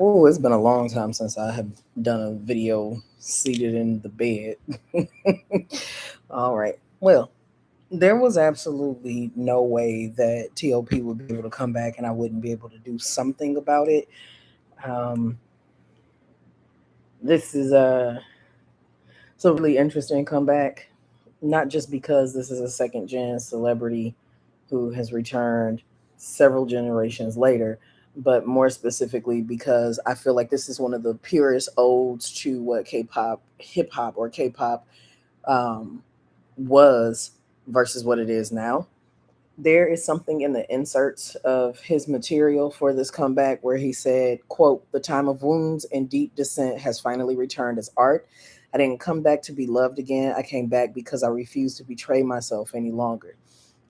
Oh, it's been a long time since I have done a video seated in the bed. All right. Well, there was absolutely no way that TOP would be able to come back and I wouldn't be able to do something about it. Um, this is it's a really interesting comeback, not just because this is a second gen celebrity who has returned several generations later, but more specifically because I feel like this is one of the purest odes to what K-pop, hip hop, or K-pop um, was versus what it is now. There is something in the inserts of his material for this comeback where he said, quote, "The time of wounds and deep descent has finally returned as art. I didn't come back to be loved again. I came back because I refuse to betray myself any longer."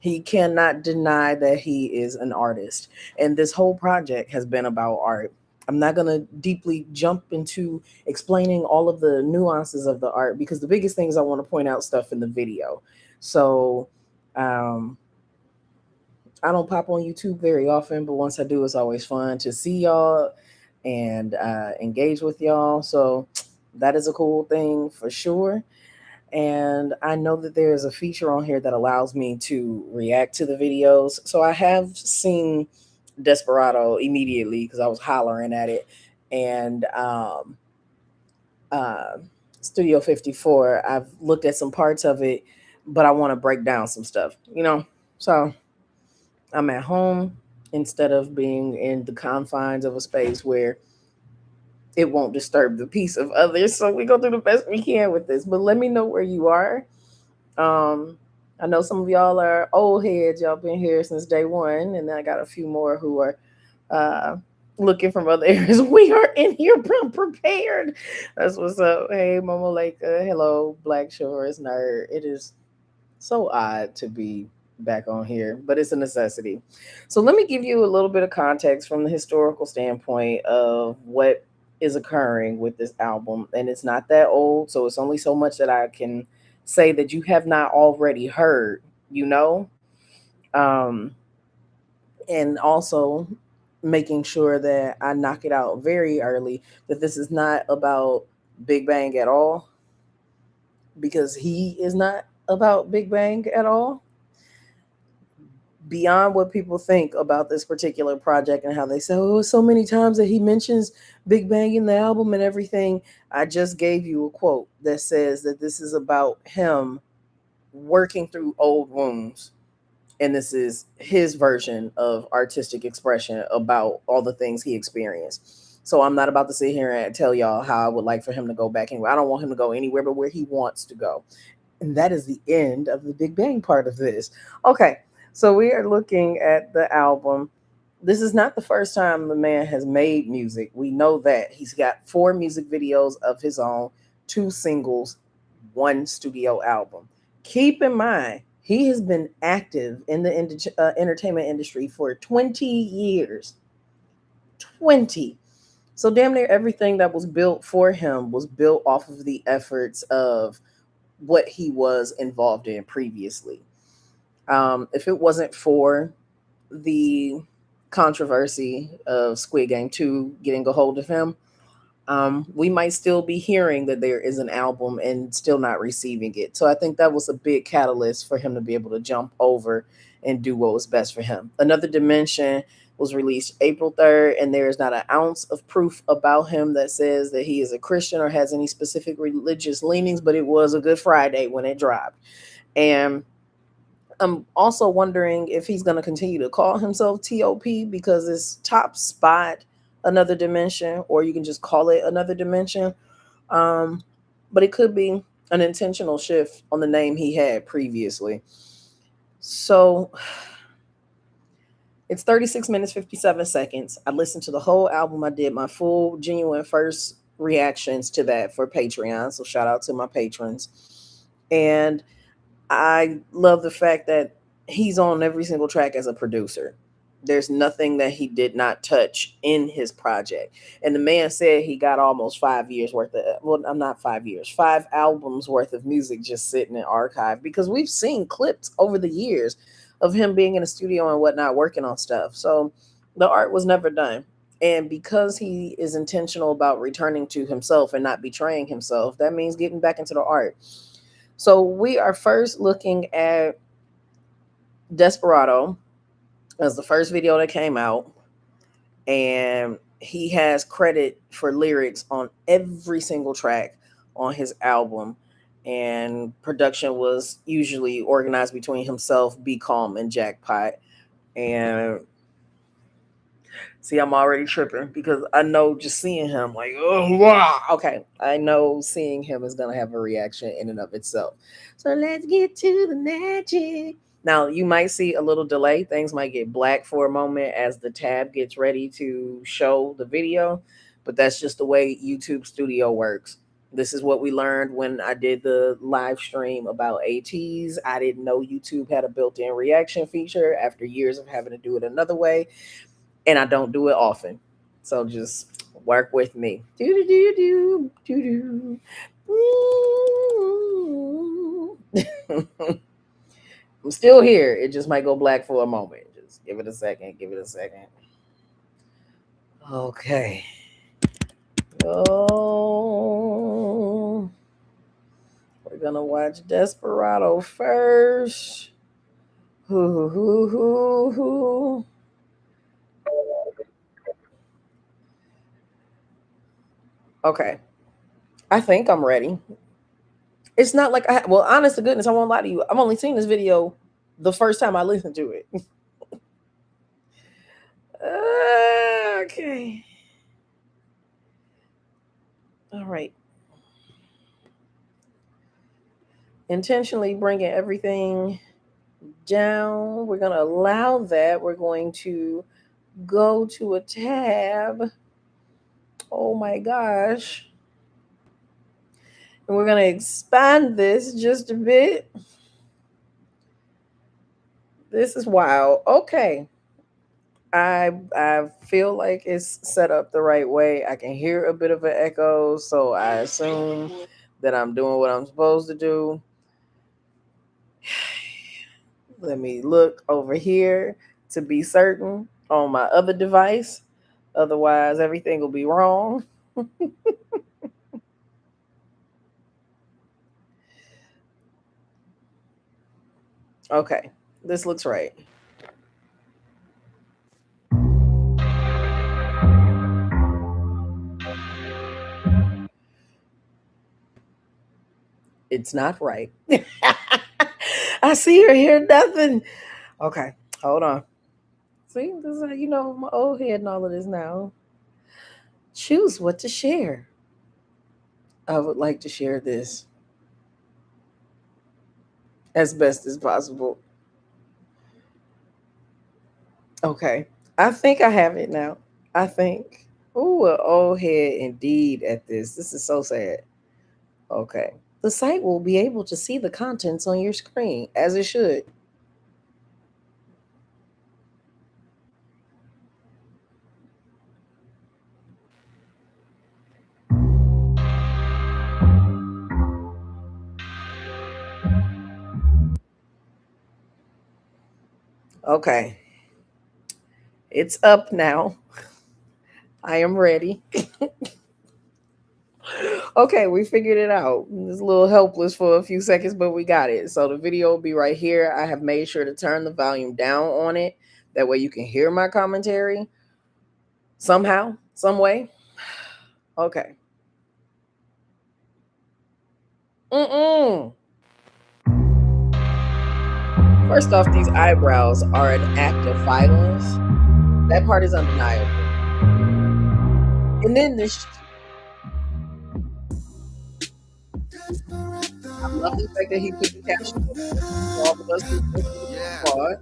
He cannot deny that he is an artist. And this whole project has been about art. I'm not going to deeply jump into explaining all of the nuances of the art because the biggest thing is I want to point out stuff in the video. So, um, I don't pop on YouTube very often, but once I do, it's always fun to see y'all and engage with y'all. So that is a cool thing for sure. And I know that there is a feature on here that allows me to react to the videos. So I have seen Desperado immediately because I was hollering at it, and uh, Studio 54. I've looked at some parts of it, but I want to break down some stuff, you know? So I'm at home instead of being in the confines of a space where it won't disturb the peace of others. So we go do the best we can with this. But let me know where you are. Um, I know some of y'all are old heads. Y'all been here since day one, and I got a few more who are uh, looking from other areas. We are in here prepared. That's what's up. Hey, Mama Leica. Hello, Black Shores nerd. It is so odd to be back on here, but it's a necessity. So let me give you a little bit of context from the historical standpoint of what is occurring with this album. And it's not that old, so it's only so much that I can say that you have not already heard, you know? Um, and also making sure that I knock it out very early that this is not about Big Bang at all, because he is not about Big Bang at all. Beyond what people think about this particular project and how they say, oh, so many times that he mentions Big Bang in the album and everything. I just gave you a quote that says that this is about him working through old wounds. And this is his version of artistic expression about all the things he experienced. So I'm not about to sit here and tell y'all how I would like for him to go back anywhere. I don't want him to go anywhere but where he wants to go. And that is the end of the Big Bang part of this. Okay, so we are looking at the album. This is not the first time the man has made music. We know that. He's got 4 music videos of his own, 2 singles, 1 studio album. Keep in mind, he has been active in the entertainment industry for 20 years. 20. So damn near everything that was built for him was built off of the efforts of what he was involved in previously. If it wasn't for the controversy of Squid Game 2 getting a hold of him, we might still be hearing that there is an album and still not receiving it. So I think that was a big catalyst for him to be able to jump over and do what was best for him. Another Dimension was released April 3rd, and there is not an ounce of proof about him that says that he is a Christian or has any specific religious leanings, but it was a Good Friday when it dropped. And I'm also wondering if he's going to continue to call himself T.O.P because it's top spot Another Dimension, or you can just call it Another Dimension. Um, but it could be an intentional shift on the name he had previously. So it's 36 minutes, 57 seconds. I listened to the whole album. I did my full, genuine first reactions to that for Patreon. So shout out to my patrons. And I love the fact that he's on every single track as a producer. There's nothing that he did not touch in his project. And the man said he got almost 5 years worth of, well, I'm not 5 years, 5 albums worth of music just sitting in archive, because we've seen clips over the years of him being in a studio and whatnot working on stuff. So the art was never done. And because he is intentional about returning to himself and not betraying himself, that means getting back into the art. So we are first looking at Desperado as the first video that came out. And he has credit for lyrics on every single track on his album. And production was usually organized between himself, Be Calm, and Jackpot. And see, I'm already tripping because I know just seeing him, like, oh, wow. Okay, I know seeing him is going to have a reaction in and of itself. So let's get to the magic. Now, you might see a little delay. Things might get black for a moment as the tab gets ready to show the video, but that's just the way YouTube Studio works. This is what we learned when I did the live stream about ATs. I didn't know YouTube had a built in reaction feature after years of having to do it another way, and I don't do it often. So just work with me. Do do do do do do. I'm still here. It just might go black for a moment. Just give it a second. Give it a second. Okay. Oh, we're gonna watch Desperado first. Hoo, hoo, hoo, hoo. Okay. I think I'm ready. It's not like well, honest to goodness, I won't lie to you. I've only seen this video the first time I listened to it. Okay. All right. Intentionally bringing everything down. We're going to allow that. We're going to go to a tab. Oh my gosh. And we're going to expand this just a bit. This is wild. Okay. I feel like it's set up the right way. I can hear a bit of an echo, so I assume that I'm doing what I'm supposed to do. Let me look over here to be certain on my other device. Otherwise, everything will be wrong. Okay, this looks right. It's not right. I see or hear nothing. Okay, hold on. See, this is how you know my old head and all of this now. Choose what to share. I would like to share this as best as possible. Okay, I think I have it now. I think. Ooh, an old head indeed at this. This is so sad. Okay. The site will be able to see the contents on your screen as it should. Okay. It's up now. I am ready. Okay, we figured it out. It's a little helpless for a few seconds, but we got it. So the video will be right here. I have made sure to turn the volume down on it. That way you can hear my commentary somehow, some way. Okay. Mm-mm. First off, these eyebrows are an act of violence. That part is undeniable. And then this, I love the fact that he put the caption for all of us listening to the squad.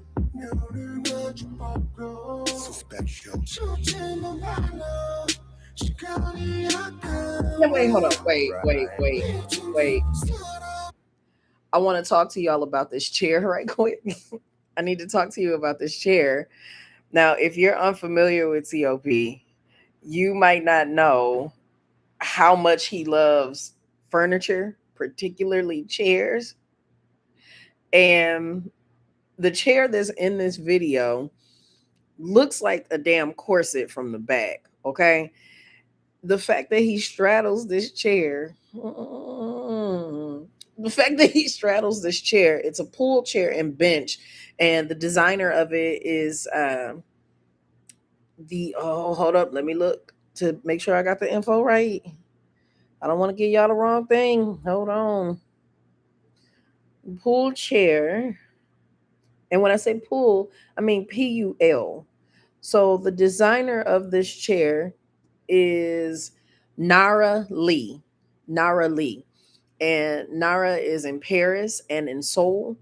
Yeah, wait, hold on. Wait. I want to talk to y'all about this chair right quick. I need to talk to you about this chair. Now, if you're unfamiliar with T.O.P, you might not know how much he loves furniture, particularly chairs. And the chair that's in this video looks like a damn corset from the back. Okay. The fact that he straddles this chair, the fact that he straddles this chair, it's a pool chair and bench, and the designer of it is the oh, hold up, let me look to make sure I got the info right. I don't want to give y'all the wrong thing. Hold on. Pool chair. And when I say pool, I mean PUL. So the designer of this chair is Nara Lee. Nara Lee. And Nara is in Paris and in Seoul.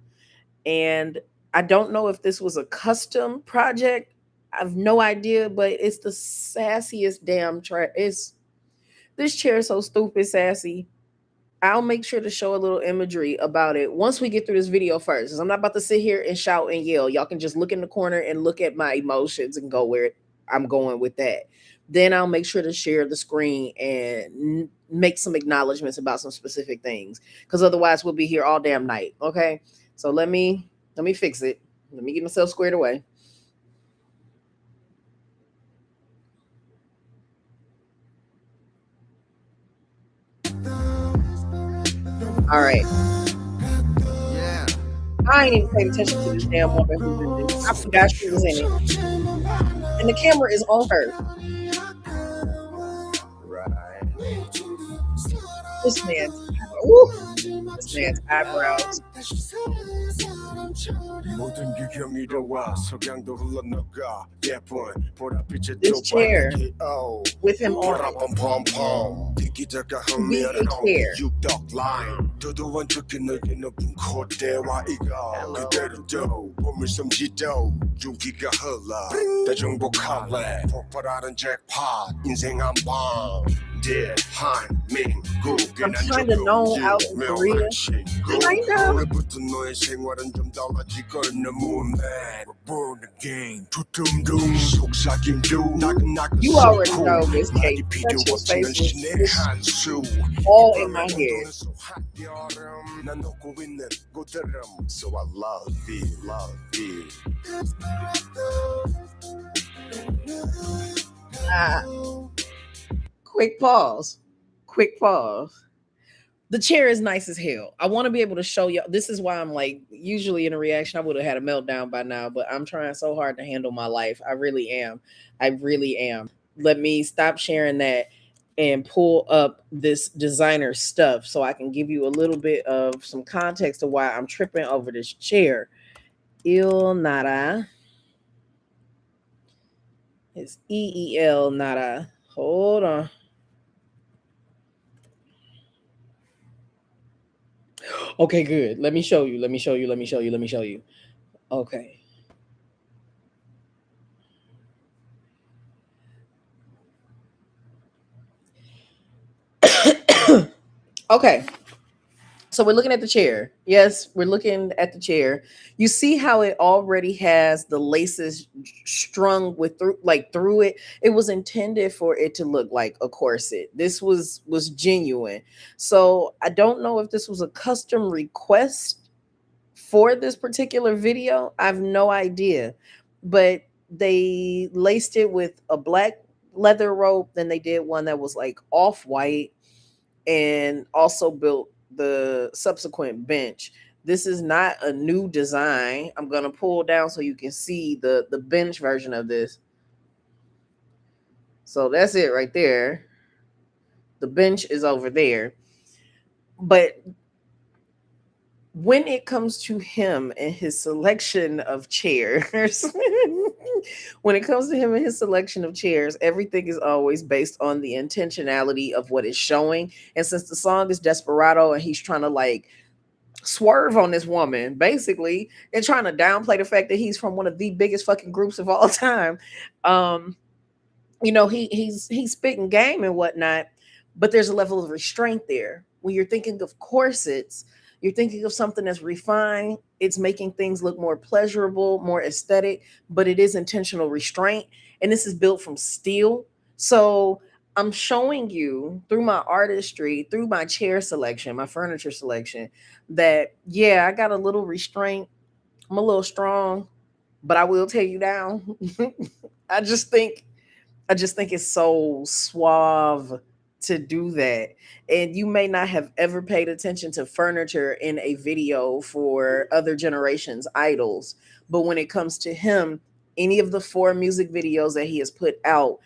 And I don't know if this was a custom project. I have no idea, but it's the sassiest damn track. It's this chair is so stupid sassy. I'll make sure to show a little imagery about it once we get through this video first. Because I'm not about to sit here and shout and yell. Y'all can just look in the corner and look at my emotions and go where I'm going with that. Then I'll make sure to share the screen and make some acknowledgments about some specific things. Because otherwise we'll be here all damn night. Okay. So let me fix it. Let me get myself squared away. All right. I ain't even paid attention to this damn woman who's in this. I forgot she was in it. And the camera is on her. This man's ooh, this man's eyebrows. This chair with him on it to be a chair. I'm kind of known out in Korea. Kind of. You already know this case. Touch his face with all in my head. So I love it. Quick pause. Quick pause. The chair is nice as hell. I want to be able to show y'all. This is why I'm like, usually in a reaction, I would have had a meltdown by now, but I'm trying so hard to handle my life. I really am. I really am. Let me stop sharing that and pull up this designer stuff so I can give you a little bit of some context of why I'm tripping over this chair. Il Nara. It's EEL Nara. Hold on. Okay, good. Let me show you. Let me show you. Let me show you. Let me show you. Okay. Okay. So we're looking at the chair. Yes, we're looking at the chair. You see how it already has the laces strung with through it. It was intended for it to look like a corset. This was genuine. So I don't know if this was a custom request for this particular video. I have no idea. But they laced it with a black leather rope. Then they did one that was like off-white and also built the subsequent bench. This is not a new design. I'm going to pull down so you can see the bench version of this. So that's it right there. The bench is over there. But when it comes to him and his selection of chairs, when it comes to him and his selection of chairs, everything is always based on the intentionality of what it's showing. And since the song is Desperado and he's trying to like swerve on this woman, basically, and trying to downplay the fact that he's from one of the biggest fucking groups of all time, you know, he's spitting game and whatnot, but there's a level of restraint there. When you're thinking of corsets, you're thinking of something that's refined. It's making things look more pleasurable, more aesthetic, but it is intentional restraint. And this is built from steel. So I'm showing you through my artistry, through my chair selection, my furniture selection, that yeah, I got a little restraint. I'm a little strong, but I will tear you down. I just think I just think it's so suave to do that. And you may not have ever paid attention to furniture in a video for other generations' idols, but when it comes to him, any of the four music videos that he has put out,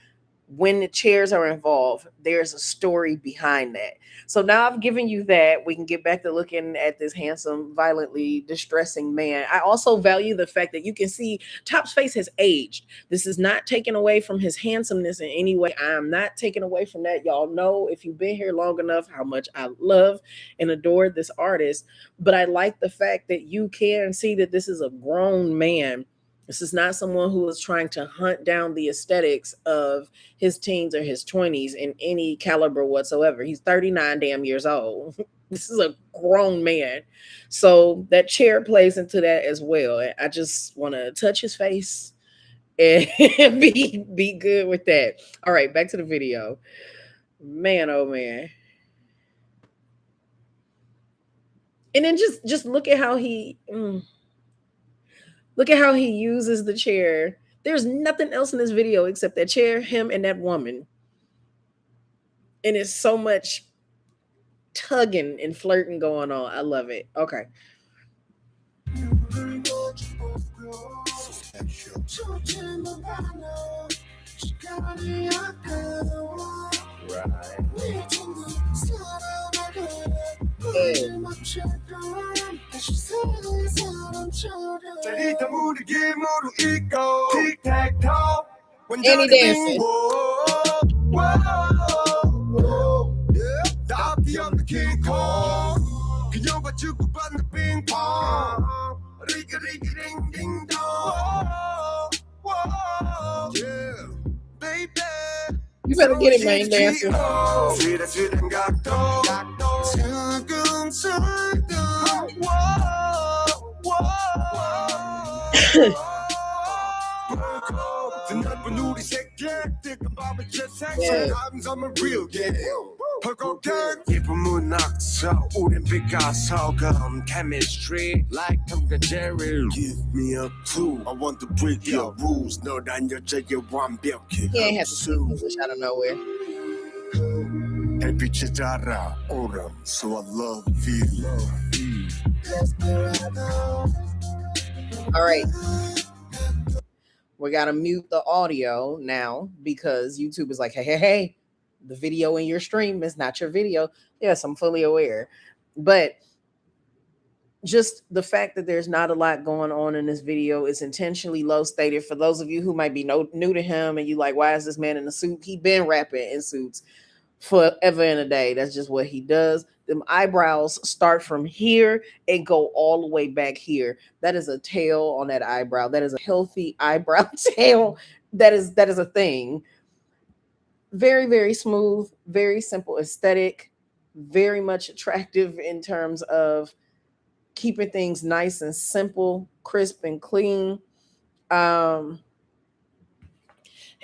when the chairs are involved, there's a story behind that. So now I've given you that. We can get back to looking at this handsome, violently distressing man. I also value the fact that you can see Top's face has aged. This is not taken away from his handsomeness in any way. I am not taking away from that. Y'all know, if you've been here long enough, how much I love and adore this artist. But I like the fact that you can see that this is a grown man. This is not someone who is trying to hunt down the aesthetics of his teens or his 20s in any caliber whatsoever. He's 39 damn years old. This is a grown man. So that chair plays into that as well. I just want to touch his face and be good with that. All right, back to the video. Man, oh man. And then just look at how look at how he uses the chair. There's nothing else in this video except that chair, him, and that woman. And it's so much tugging and flirting going on. I love it. Okay. And he dancing. 그녀가 주고받는 빙봉 리그리그링딩동 Yeah baby You better get it, man, dancer. 스레스레한 각도 슬금슬금 드넓은 우리 세계 뜨거운 밤의 재생 I'm a real game 예쁜 문학서 우린 피카소 그런 chemistry like Tom and Jerry Give me a clue I want to break your rules 너란 여자의 완벽해 He ain't have to speak English out of nowhere 햇빛에 달아오름 So I love you All right we gotta mute the audio now because YouTube is like, hey, the video in your stream is not your video. Yes, I'm fully aware. But just the fact that there's not a lot going on in this video is intentionally low stated. For those of you who might be new to him and you like, why is this man in a suit? He been rapping in suits forever and a day. That's just what he does. Them eyebrows start from here and go all the way back here. That is a tail on that eyebrow. That is a healthy eyebrow tail. That is a thing. Very, very smooth, very simple aesthetic, very much attractive in terms of keeping things nice and simple, crisp and clean.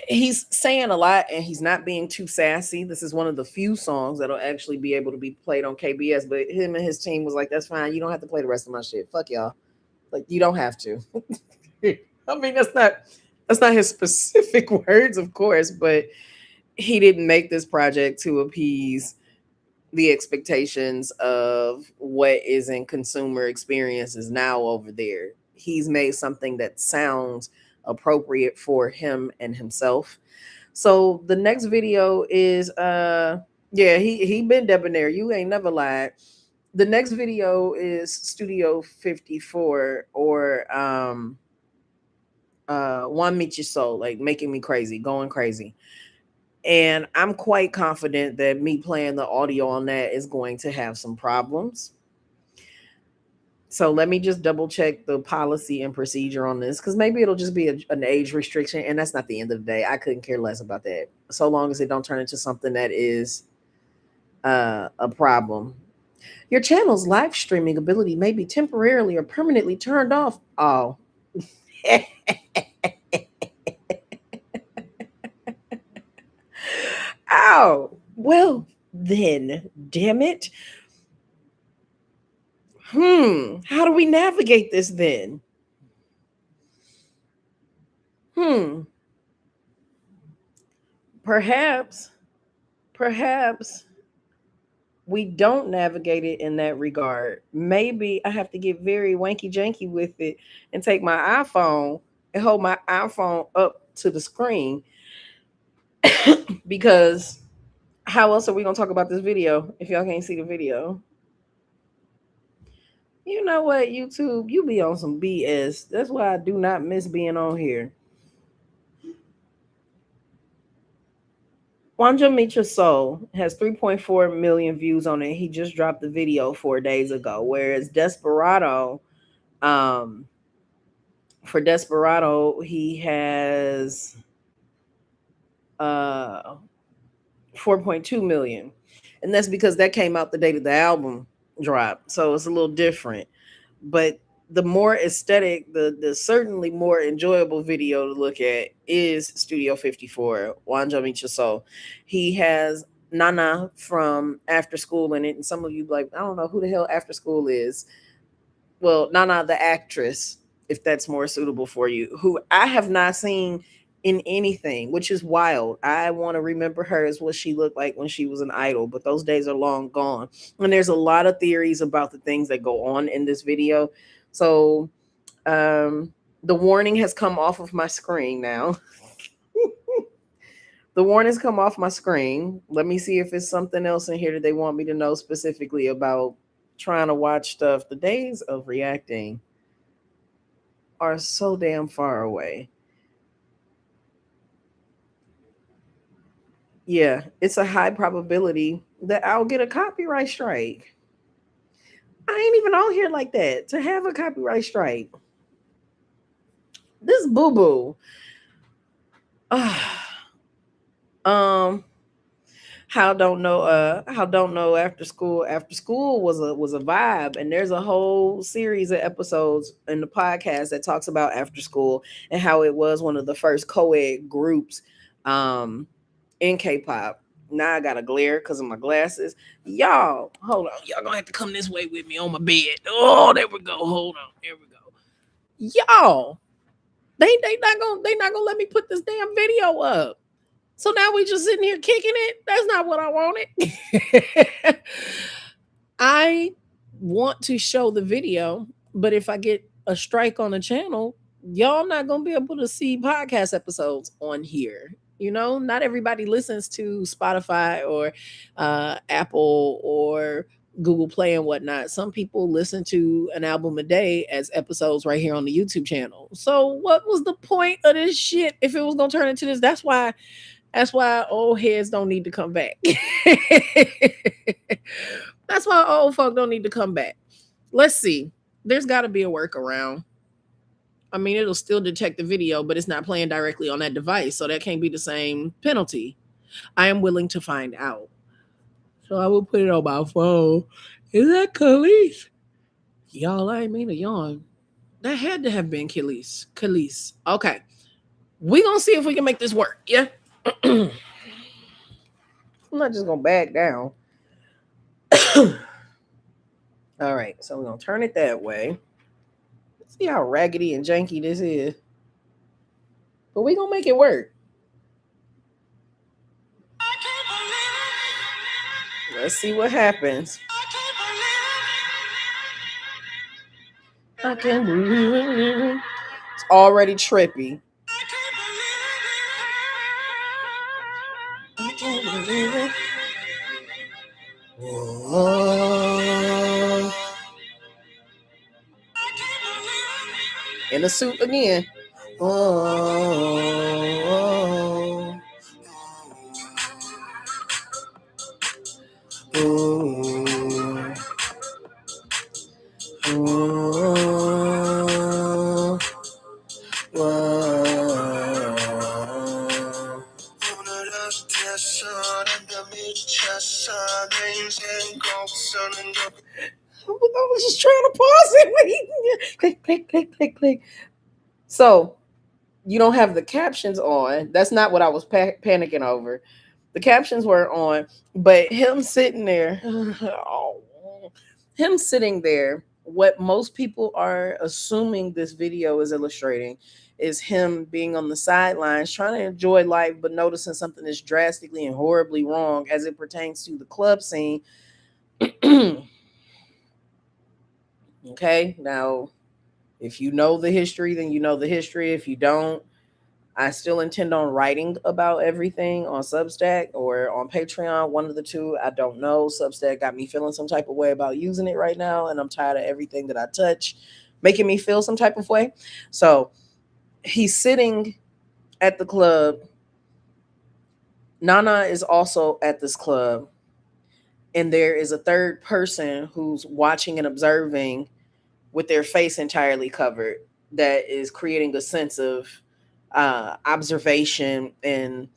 He's saying a lot and he's not being too sassy. This is one of the few songs that'll actually be able to be played on KBS, but him and his team was like, that's fine. You don't have to play the rest of my shit. Fuck y'all. Like, you don't have to. I mean, that's not his specific words, of course, but he didn't make this project to appease the expectations of what is in consumer experiences now over there. He's made something that sounds appropriate for him and himself. So the next video is he been debonair. You ain't never lied. The next video is Studio 54 or One Meet Your Soul, like making me crazy, going crazy. And I'm quite confident that me playing the audio on that is going to have some problems. So let me just double check the policy and procedure on this because maybe it'll just be an age restriction. And that's not the end of the day. I couldn't care less about that. So long as it don't turn into something that is a problem. Your channel's live streaming ability may be temporarily or permanently turned off. Oh. Ow. Well, then, damn it. How do we navigate this then? perhaps, perhaps we don't navigate it in that regard. Maybe I have to get very wanky janky with it and take my iPhone and hold my iPhone up to the screen because how else are we gonna talk about this video if y'all can't see the video? You know what, YouTube, you be on some BS. That's why I do not miss being on here. Wanja Meet Your Soul has 3.4 million views on it. He just dropped the video 4 days ago. Whereas Desperado, um, for Desperado, he has 4.2 million. And that's because that came out the day that the album dropped. So it's a little different. But the more aesthetic, the certainly more enjoyable video to look at is Studio 54, Wanja Meet Your Soul. He has Nana from After School in it. And some of you like, I don't know who the hell After School is. Well, Nana, the actress, if that's more suitable for you, who I have not seen in anything, which is wild. I want to remember her as what she looked like when she was an idol, but those days are long gone. And there's a lot of theories about the things that go on in this video. So the warning has come off of my screen now. The warning's come off my screen. Let me see if it's something else in here that they want me to know specifically about trying to watch stuff. The days of reacting are so damn far away. Yeah, it's a high probability that I'll get a copyright strike. I ain't even on here like that to have a copyright strike. This boo boo. um how don't know after school was a vibe, and there's a whole series of episodes in the podcast that talks about After School and how it was one of the first co-ed groups in K-pop. Now I got a glare because of my glasses. Y'all, hold on. Y'all gonna have to come this way with me on my bed. Oh, there we go. Hold on. There we go. Y'all, they not gonna let me put this damn video up. So now we just sitting here kicking it. That's not what I wanted. I want to show the video, but if I get a strike on the channel, y'all not gonna be able to see podcast episodes on here. You know, not everybody listens to Spotify or Apple or Google Play and whatnot. Some people listen to an album a day as episodes right here on the YouTube channel. So what was the point of this shit if it was gonna turn into this? That's why old heads don't need to come back. That's why old folk don't need to come back. Let's see. There's got to be a workaround. I mean, it'll still detect the video, but it's not playing directly on that device, so that can't be the same penalty. I am willing to find out. So I will put it on my phone. Is that Khalees? Y'all, I ain't mean to yawn. That had to have been Khalees. Khalees. Okay. We're going to see if we can make this work. Yeah? I'm not just going to back down. All right. So we're going to turn it that way. See how raggedy and janky this is. But we're going to make it work. Let's see what happens. I can't believe it. It's already trippy. I can't believe it. Whoa. In a suit again. Oh. Oh. Oh. I was just trying to pause it. Click, click, click, click, click. So you don't have the captions on. That's not what I was panicking over. The captions were on, but him sitting there, him sitting there, what most people are assuming this video is illustrating is him being on the sidelines trying to enjoy life, but noticing something that's drastically and horribly wrong as it pertains to the club scene. Okay, now if you know the history, then you know the history. If you don't, I still intend on writing about everything on Substack or on Patreon, one of the two. I don't know. Substack got me feeling some type of way about using it right now, and I'm tired of everything that I touch making me feel some type of way. So he's sitting at the club. Nana is also at this club, and there is a third person who's watching and observing with their face entirely covered that is creating a sense of observation and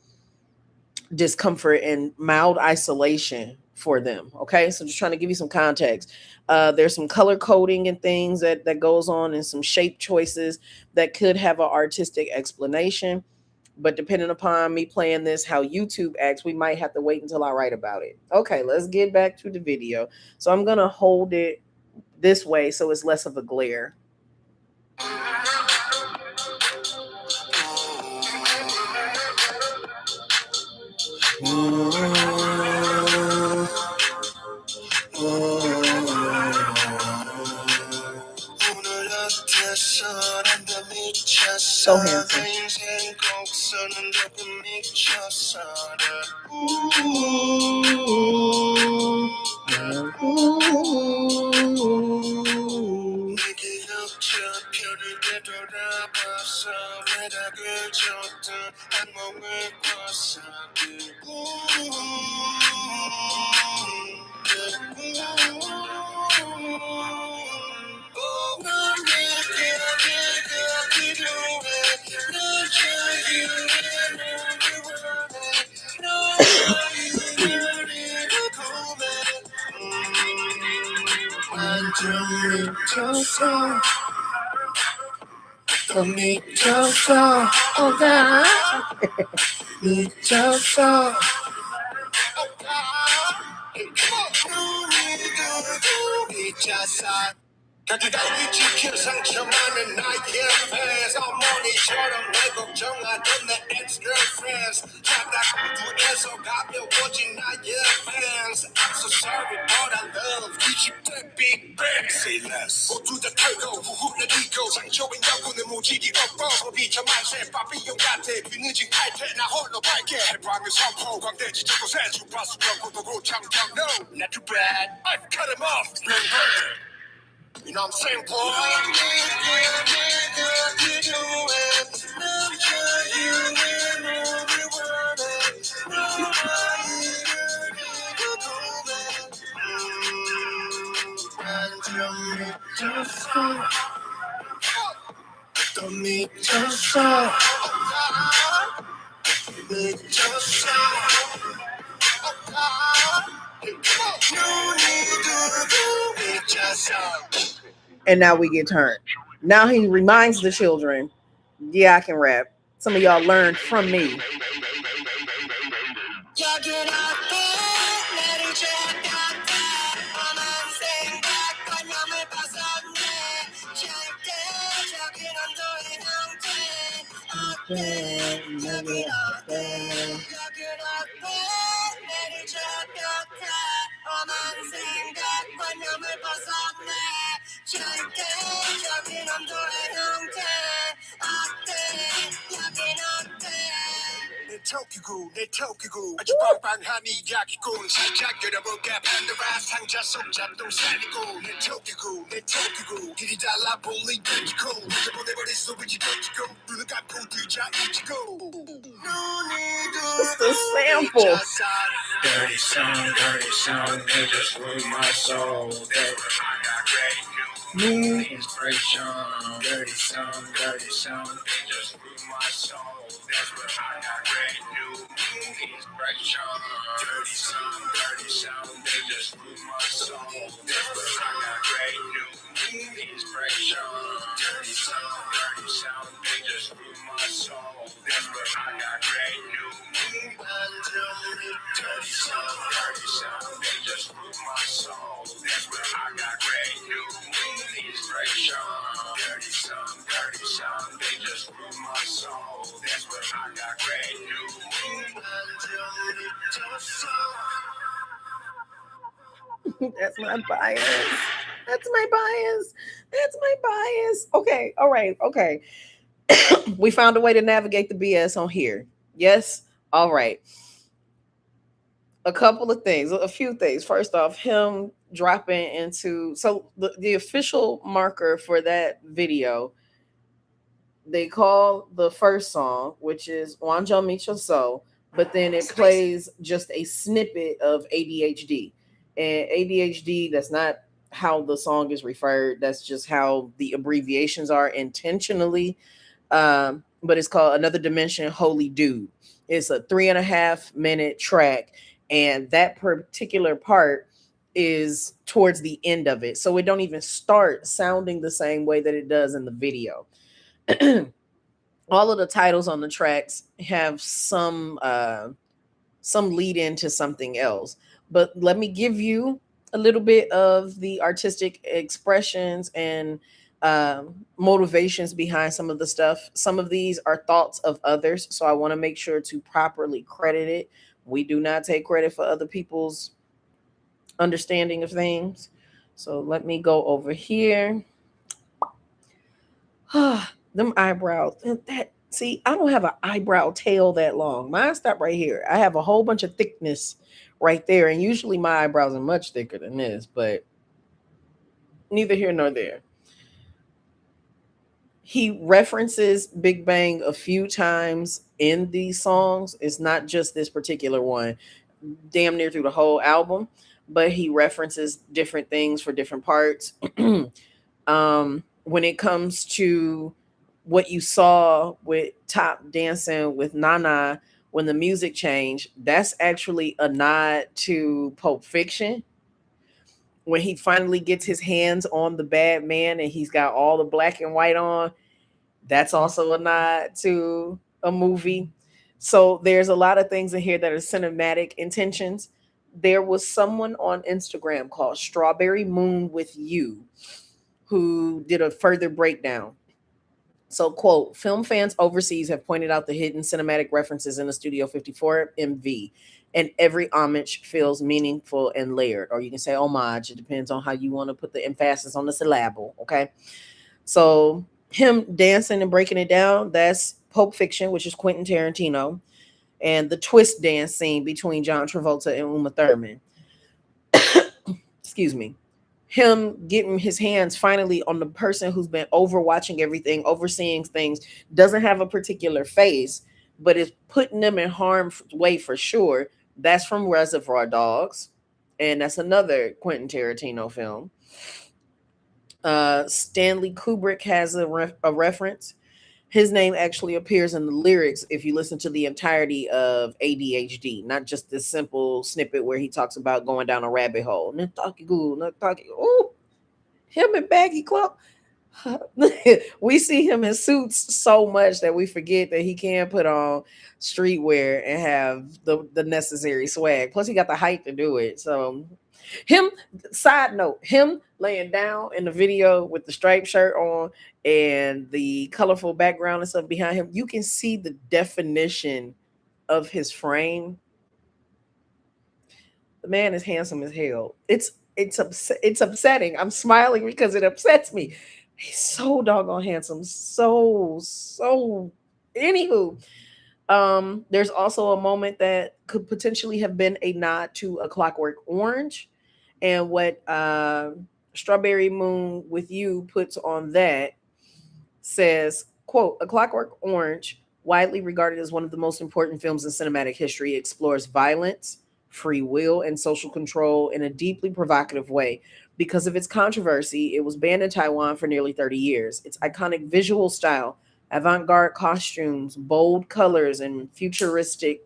discomfort and mild isolation for them. Okay, so just trying to give you some context. There's some color coding and things that goes on, and some shape choices that could have an artistic explanation, but depending upon me playing this how YouTube acts, we might have to wait until I write about it. Okay, let's get back to the video. So I'm gonna hold it this way so it's less of a glare. So handsome. 가기가기 지켜 상처많은 나의 fans 어머니처럼 날 걱정하던 내 ex-girlfriends 자다구두에서 가벼워진 나의 fans I'm so sorry but I love 20대 big bang say less 모두 다 털고 후후내리고 상처인 여군은 무지개 없고 소비처 만세 파비용 같아 뒤늦은 탈퇴 나 홀로 밝게 해방의 선포 광대지 저곳에 주파수 벽고도 고창경 no not too bad I've cut him off You know what I'm saying, boy? And now we get turned. Now he reminds the children, yeah, I can rap. Some of y'all learned from me. 내 토끼고 아주 빵빵한 이야기고 살짝 열어볼까 판도라 상자 속 잡동 살리고 내 토끼고 길이 달라 볼리 던지고 내가 보내버릴 소비지 던지고 눈을 감고 들자 잊히고 It's the sample. Dirty song, they just ruined my soul. New inspiration. Dirty song, they just ruined my soul. That's where I got great new inspiration. Dirty song, they just ruined my soul. That's where I got great new inspiration. Dirty song, they just ruined my soul. That's where I got great new Dirty sound, they just rule my soul. That's where I got great new inspiration. Dirty sound, they just rule my soul. That's where I got great new That's my bias. That's my bias. That's my bias. Okay, all right, okay. We found a way to navigate the BS on here. Yes, all right. A couple of things, a few things. First off, him dropping into the official marker for that video, they call the first song, which is Wanjo Micho So, but then it plays just a snippet of ADHD. And ADHD, that's not how the song is referred, that's just how the abbreviations are intentionally. But it's called Another Dimension Holy Dude. It's a 3.5 minute track, and that particular part is towards the end of it. So it don't even start sounding the same way that it does in the video. All of the titles on the tracks have some lead into something else. But let me give you a little bit of the artistic expressions and motivations behind some of the stuff. Some of these are thoughts of others, so I want to make sure to properly credit it. We do not take credit for other people's understanding of things. So let me go over here. Them eyebrows. That see, I don't have an eyebrow tail that long. Mine stop right here. I have a whole bunch of thickness right there, and usually my eyebrows are much thicker than this, but neither here nor there. He references Big Bang a few times in these songs. It's not just this particular one, damn near through the whole album, but he references different things for different parts. When it comes to what you saw with Top dancing with Nana when the music changed, that's actually a nod to Pulp Fiction. When he finally gets his hands on the bad man and he's got all the black and white on, that's also a nod to a movie. So there's a lot of things in here that are cinematic intentions. There was someone on Instagram called Strawberry Moon with You who did a further breakdown. So, quote, film fans overseas have pointed out the hidden cinematic references in the Studio 54 MV, and every homage feels meaningful and layered. Or you can say homage. It depends on how you want to put the emphasis on the syllable. Okay. So, him dancing and breaking it down, that's Pulp Fiction, which is Quentin Tarantino, and the twist dance scene between John Travolta and Uma Thurman. Excuse me. Him getting his hands finally on the person who's been overwatching everything, overseeing things, doesn't have a particular face, but is putting them in harm's way for sure. That's from Reservoir Dogs, and that's another Quentin Tarantino film. Stanley Kubrick has a reference. His name actually appears in the lyrics if you listen to the entirety of ADHD, not just this simple snippet where he talks about going down a rabbit hole. Ooh, him in baggy clothes. We see him in suits so much that we forget that he can put on streetwear and have the necessary swag. Plus, he got the height to do it. So, him. Side note: him laying down in the video with the striped shirt on and the colorful background and stuff behind him. You can see the definition of his frame. The man is handsome as hell. It's upsetting. I'm smiling because it upsets me. He's so doggone handsome. So. Anywho, there's also a moment that could potentially have been a nod to A Clockwork Orange, and what Strawberry Moon with You puts on that says, quote, A Clockwork Orange, widely regarded as one of the most important films in cinematic history, explores violence, free will, and social control in a deeply provocative way. Because of its controversy, it was banned in Taiwan for nearly 30 years. Its iconic visual style, avant garde costumes, bold colors, and futuristic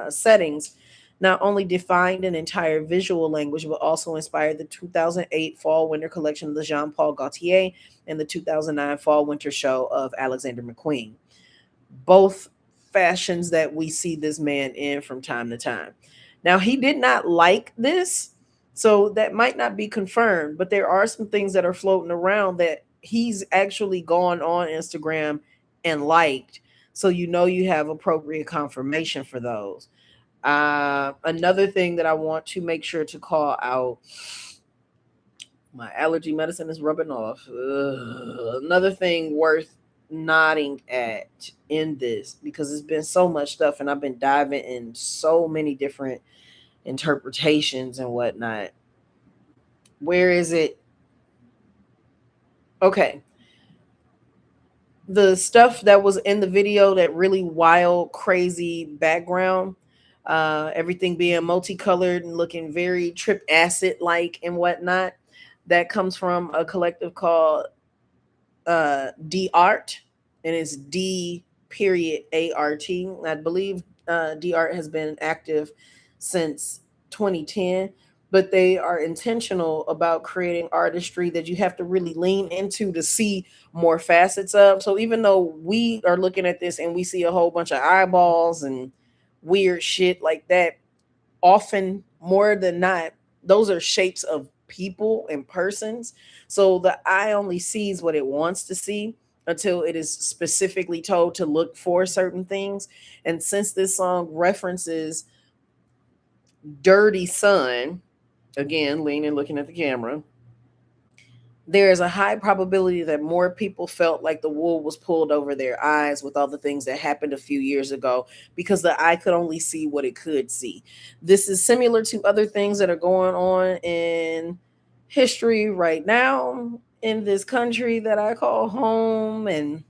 settings not only defined an entire visual language, but also inspired the 2008 Fall Winter collection of the Jean Paul Gaultier and the 2009 Fall Winter show of Alexander McQueen. Both fashions that we see this man in from time to time. Now, he did not like this, so that might not be confirmed, but there are some things that are floating around that he's actually gone on Instagram and liked. So you know you have appropriate confirmation for those. Another thing that I want to make sure to call out, my allergy medicine is rubbing off. Another thing worth nodding at in this, because it's been so much stuff and I've been diving in so many different interpretations and whatnot. Where is it? Okay. The stuff that was in the video, that really wild, crazy background, everything being multicolored and looking very trip acid like and whatnot, that comes from a collective called D Art, and it's D period ART. I believe D Art has been active since 2010, but they are intentional about creating artistry that you have to really lean into to see more facets of. So even though we are looking at this and we see a whole bunch of eyeballs and weird shit like that, often more than not, those are shapes of people and persons. So the eye only sees what it wants to see until it is specifically told to look for certain things. And since this song references Dirty Son, again, leaning, looking at the camera, there is a high probability that more people felt like the wool was pulled over their eyes with all the things that happened a few years ago, because the eye could only see what it could see. This is similar to other things that are going on in history right now in this country that I call home, and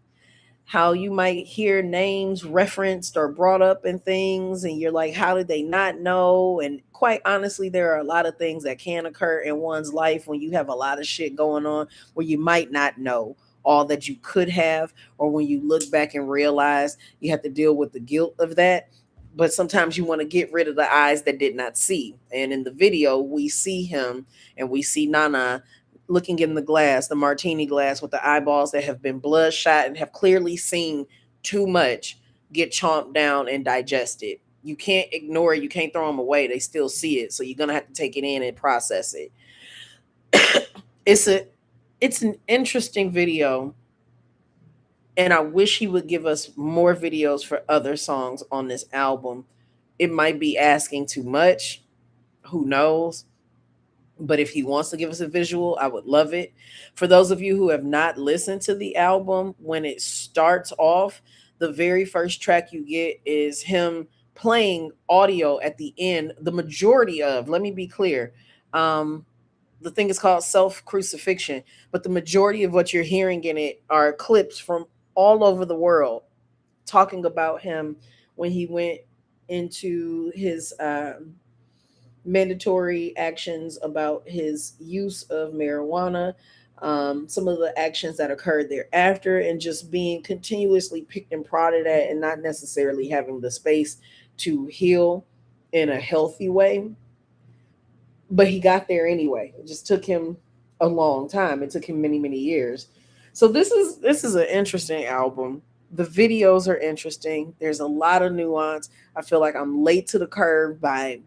how you might hear names referenced or brought up in things and you're like, how did they not know? And quite honestly, there are a lot of things that can occur in one's life when you have a lot of shit going on, where you might not know all that you could have, or when you look back and realize you have to deal with the guilt of that. But sometimes you want to get rid of the eyes that did not see. And in the video, we see him and we see Nana looking in the glass, the martini glass, with the eyeballs that have been bloodshot and have clearly seen too much get chomped down and digested. You can't ignore it. You can't throw them away. They still see it. So you're gonna have to take it in and process it. It's a it's an interesting video, and I wish he would give us more videos for other songs on this album. It might be asking too much. Who knows? But if he wants to give us a visual, I would love it. For those of you who have not listened to the album, when it starts off, the very first track you get is him playing audio at the end. The majority of, let me be clear, um, the thing is called Self Crucifixion, but the majority of what you're hearing in it are clips from all over the world talking about him when he went into his mandatory actions about his use of marijuana, some of the actions that occurred thereafter, and just being continuously picked and prodded at and not necessarily having the space to heal in a healthy way. But he got there anyway. It just took him a long time. It took him many, many years. So this is an interesting album. The videos are interesting. There's a lot of nuance. I feel like I'm late to the curve by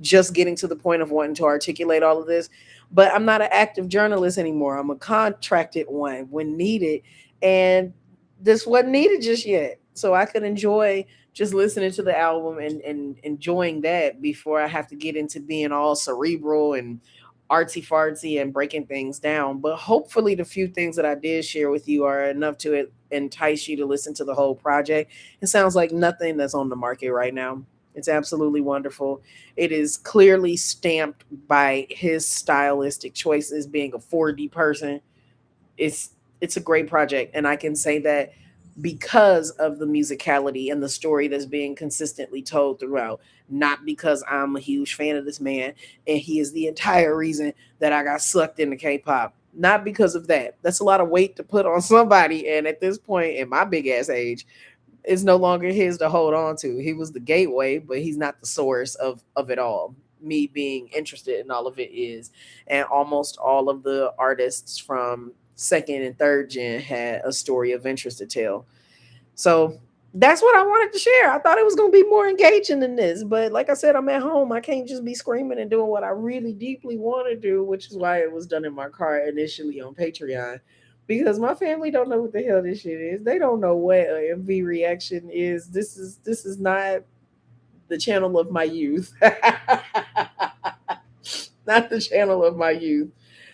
just getting to the point of wanting to articulate all of this. But I'm not an active journalist anymore. I'm a contracted one when needed. And this wasn't needed just yet. So I could enjoy just listening to the album and enjoying that before I have to get into being all cerebral and artsy fartsy and breaking things down. But hopefully, the few things that I did share with you are enough to entice you to listen to the whole project. It sounds like nothing that's on the market right now. It's absolutely wonderful. It is clearly stamped by his stylistic choices, being a 4D person. It's a great project, and I can say that because of the musicality and the story that's being consistently told throughout, not because I'm a huge fan of this man and he is the entire reason that I got sucked into K-pop. Not because of that. That's a lot of weight to put on somebody, and at this point in my big ass age, is no longer his to hold on to. He was the gateway, but he's not the source of it all. Me being interested in all of it is, and almost all of the artists from second and third gen had a story of interest to tell. So That's what I wanted to share. I thought it was going to be more engaging than this. But like I said, I'm at home. I can't just be screaming and doing what I really deeply want to do, which is why it was done in my car initially on Patreon. Because my family don't know what the hell this shit is. They don't know what a MV reaction is. This is not the channel of my youth. Not the channel of my youth.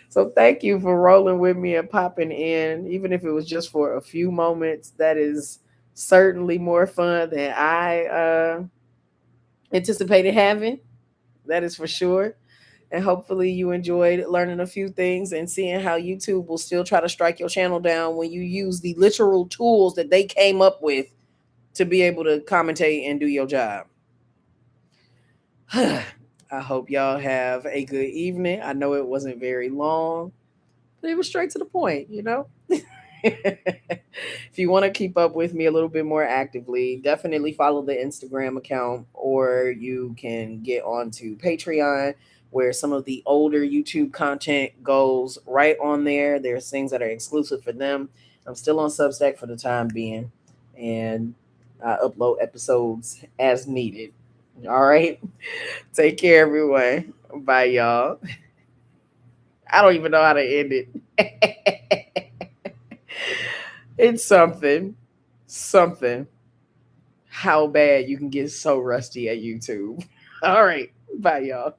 So thank you for rolling with me and popping in, even if it was just for a few moments. That is certainly more fun than I anticipated having. That is for sure. And hopefully you enjoyed learning a few things and seeing how YouTube will still try to strike your channel down when you use the literal tools that they came up with to be able to commentate and do your job. I hope y'all have a good evening. I know it wasn't very long, but it was straight to the point, you know? If you want to keep up with me a little bit more actively, definitely follow the Instagram account, or you can get onto Patreon where some of the older YouTube content goes right on there. There's things that are exclusive for them. I'm still on Substack for the time being, and I upload episodes as needed. All right. Take care, everyone. Bye, y'all. I don't even know how to end it. It's something, something. How bad you can get so rusty at YouTube. All right. Bye, y'all.